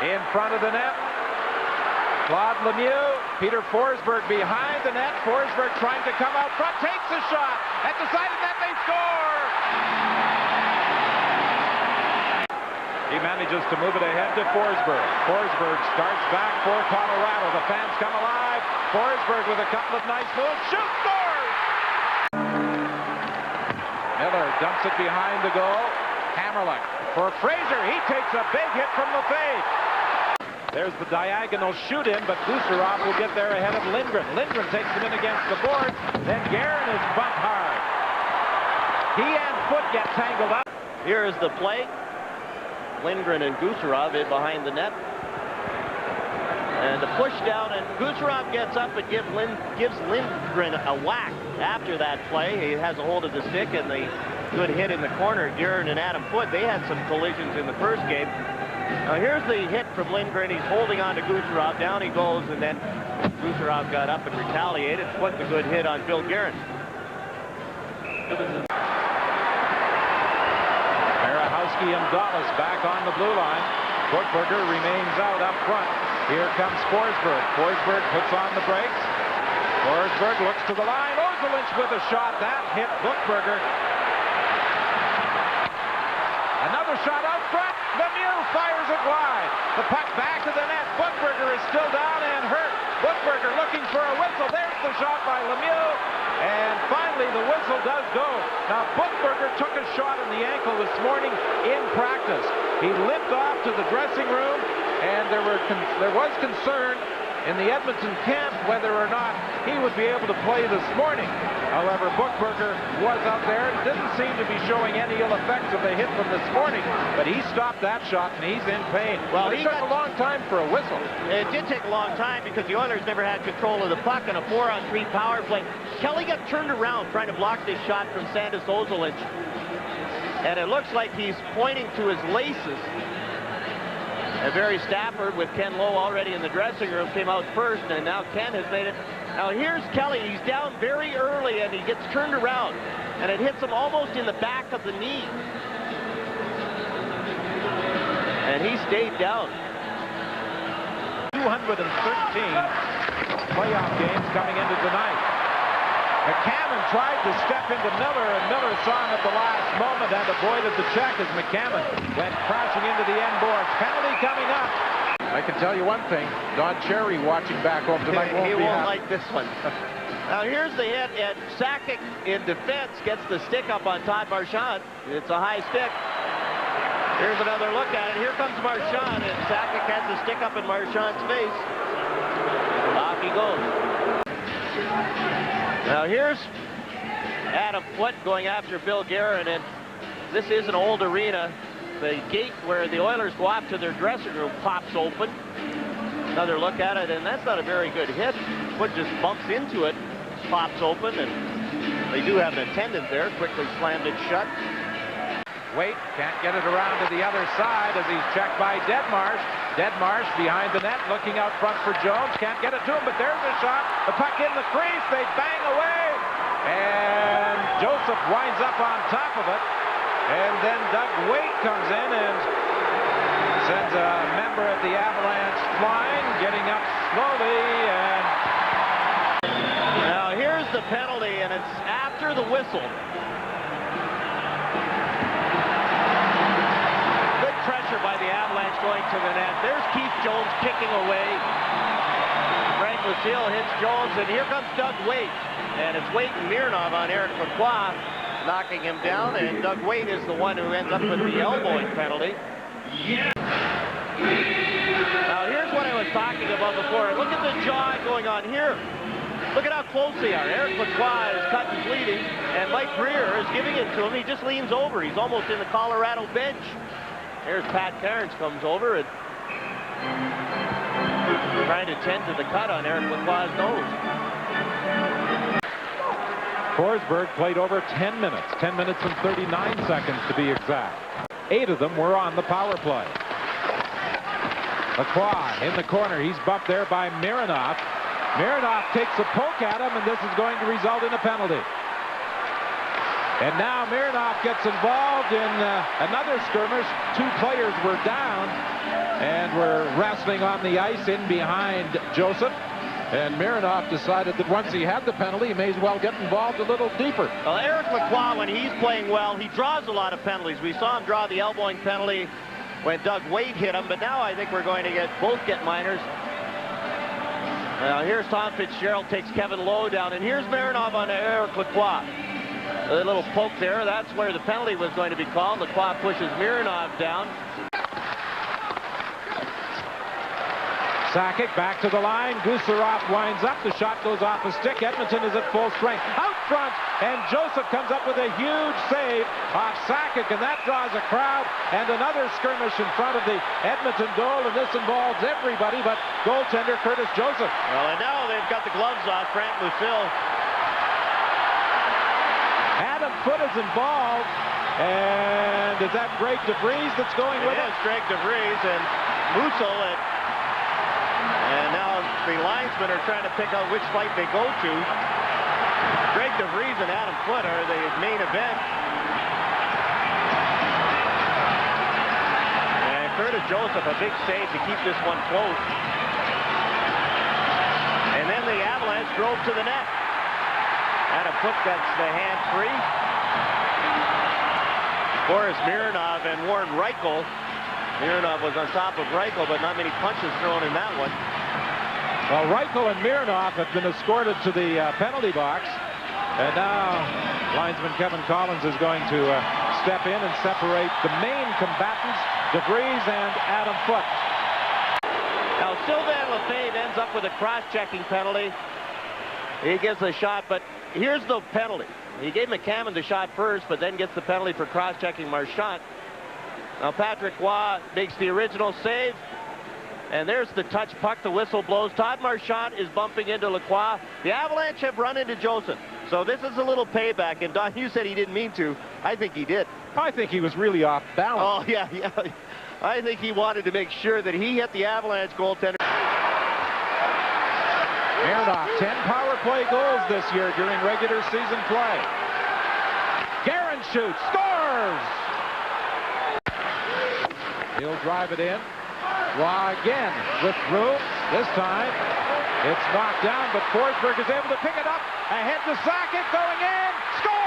in front of the net. Claude Lemieux, Peter Forsberg behind the net. Forsberg trying to come out front, takes a shot at the side of the net, they score! He manages to move it ahead to Forsberg. Forsberg starts back for Colorado. The fans come alive. Forsberg with a couple of nice moves, shoots, scores! Miller dumps it behind the goal. Hammerlick for Fraser, he takes a big hit from the fade. There's the diagonal shoot-in, but Gusarov will get there ahead of Lindgren. Lindgren takes him in against the board. Then Guerin is bumped hard. He and Foot get tangled up. Here is the play. Lindgren and Gusarov in behind the net. And the push down, and Gusarov gets up and gives Lindgren a whack after that play. He has a hold of the stick, and the good hit in the corner. Guerin and Adam Foot, they had some collisions in the first game. Now here's the hit from Lindgren. He's holding on to Gusarov. Down he goes, and then Gusarov got up and retaliated. Foot the good hit on Bill Guerin. Berehowski and Dallas back on the blue line. Buchberger remains out up front. Here comes Forsberg. Forsberg puts on the brakes. Forsberg looks to the line. Ozolinsh with a shot. That hit Buchberger. Another shot out front. Lemieux fires it wide. The puck back to the net. Buchberger is still down and hurt. Buchberger looking for a whistle. There's the shot by Lemieux. And finally the whistle does go. Now Buchberger took a shot in the ankle this morning in practice. He limped off to the dressing room, and there was concern in the Edmonton camp whether or not he would be able to play this morning. However, Buchberger was out there and didn't seem to be showing any ill effects of the hit from this morning, but he stopped that shot and he's in pain. Well, it took a long time for a whistle. It did take a long time because the Oilers never had control of the puck in a 4-on-3 power play. Kelly got turned around trying to block this shot from Sandis Ozolinsh, and it looks like he's pointing to his laces. And Barry Stafford with Ken Lowe already in the dressing room came out first, and now Ken has made it. Now here's Kelly. He's down very early, and he gets turned around, and it hits him almost in the back of the knee. And he stayed down. 213 playoff games coming into tonight. McCammon tried to step into Miller, and Miller saw him at the last moment and avoided the check as McCammon went crashing into the end boards. Penalty coming up. I can tell you one thing, Don Cherry watching back home tonight won't like this one. Now here's the hit, and Sakic in defense gets the stick up on Todd Marchand. It's a high stick. Here's another look at it. Here comes Marchand, and Sakic has the stick up in Marchand's face. Off he goes. Now here's Adam Foot going after Bill Guerin, and this is an old arena. The gate where the Oilers go off to their dressing room pops open. Another look at it, and that's not a very good hit. Foot just bumps into it, pops open, and they do have an attendant there. Quickly slammed it shut. Wait, can't get it around to the other side as he's checked by Deadmarsh. Deadmarsh behind the net, looking out front for Jones. Can't get it to him, but there's a shot. The puck in the crease. They bang away. And Joseph winds up on top of it. And then Doug Waite comes in and sends a member of the Avalanche flying, getting up slowly. And now here's the penalty, and it's after the whistle. Pressure by the Avalanche going to the net. There's Keith Jones kicking away. Frank Lucille hits Jones, and here comes Doug Waite. And it's Waite and Mironov on Eric Lacroix, knocking him down, and Doug Waite is the one who ends up with the elbowing penalty. Now here's what I was talking about before. Look at the jaw going on here. Look at how close they are. Eric Lacroix is cut and bleeding, and Mike Greer is giving it to him. He just leans over. He's almost in the Colorado bench. Here's Pat Cairns comes over and trying to tend to the cut on Eric Lacroix's nose. Forsberg played over 10 minutes. 10 minutes and 39 seconds to be exact. 8 of them were on the power play. Lacroix in the corner. He's bumped there by Mironov. Mironov takes a poke at him, and this is going to result in a penalty. And now Mironov gets involved in another skirmish. 2 players were down. and were wrestling on the ice in behind Joseph. And Mironov decided that once he had the penalty, he may as well get involved a little deeper. Well, Eric Lacroix, when he's playing well, he draws a lot of penalties. We saw him draw the elbowing penalty when Doug Wade hit him, but now I think we're going to both get minors. Now here's Tom Fitzgerald, takes Kevin Lowe down, and here's Mironov on Eric Lacroix. A little poke there. That's where the penalty was going to be called. Lacroix pushes Mironov down. Sakic back to the line. Gusarov winds up. The shot goes off a stick. Edmonton is at full strength. Out front, and Joseph comes up with a huge save off Sakic, and that draws a crowd. And another skirmish in front of the Edmonton goal, and this involves everybody but goaltender Curtis Joseph. Well, and now they've got the gloves off Frank Lucille. Adam Foote is involved, and is that Greg DeVries that's going with it? It is Greg DeVries and Musso. And now the linesmen are trying to pick out which fight they go to. Greg DeVries and Adam Foote are the main event. And Curtis Joseph, a big save to keep this one close. And then the Avalanche drove to the net. Adam Foote gets the hand free. Boris Mironov and Warren Reichel. Mironov was on top of Reichel, but not many punches thrown in that one. Well, Reichel and Mironov have been escorted to the penalty box. And now linesman Kevin Collins is going to step in and separate the main combatants, DeVries and Adam Foote. Now Sylvain Lefebvre ends up with a cross-checking penalty. He gets a shot, but here's the penalty. He gave McCammon the shot first, but then gets the penalty for cross-checking Marchand. Now Patrick Roy makes the original save. And there's the touch puck. The whistle blows. Todd Marchand is bumping into Lacroix. The Avalanche have run into Joseph. So this is a little payback. And Don, you said he didn't mean to. I think he did. I think he was really off balance. Oh, yeah. I think he wanted to make sure that he hit the Avalanche goaltender. Mironov, 10 power play goals this year during regular season play. Guerin shoots, scores! He'll drive it in. Roy again with room. This time it's knocked down, but Forsberg is able to pick it up. Ahead to Sakic, going in. Score!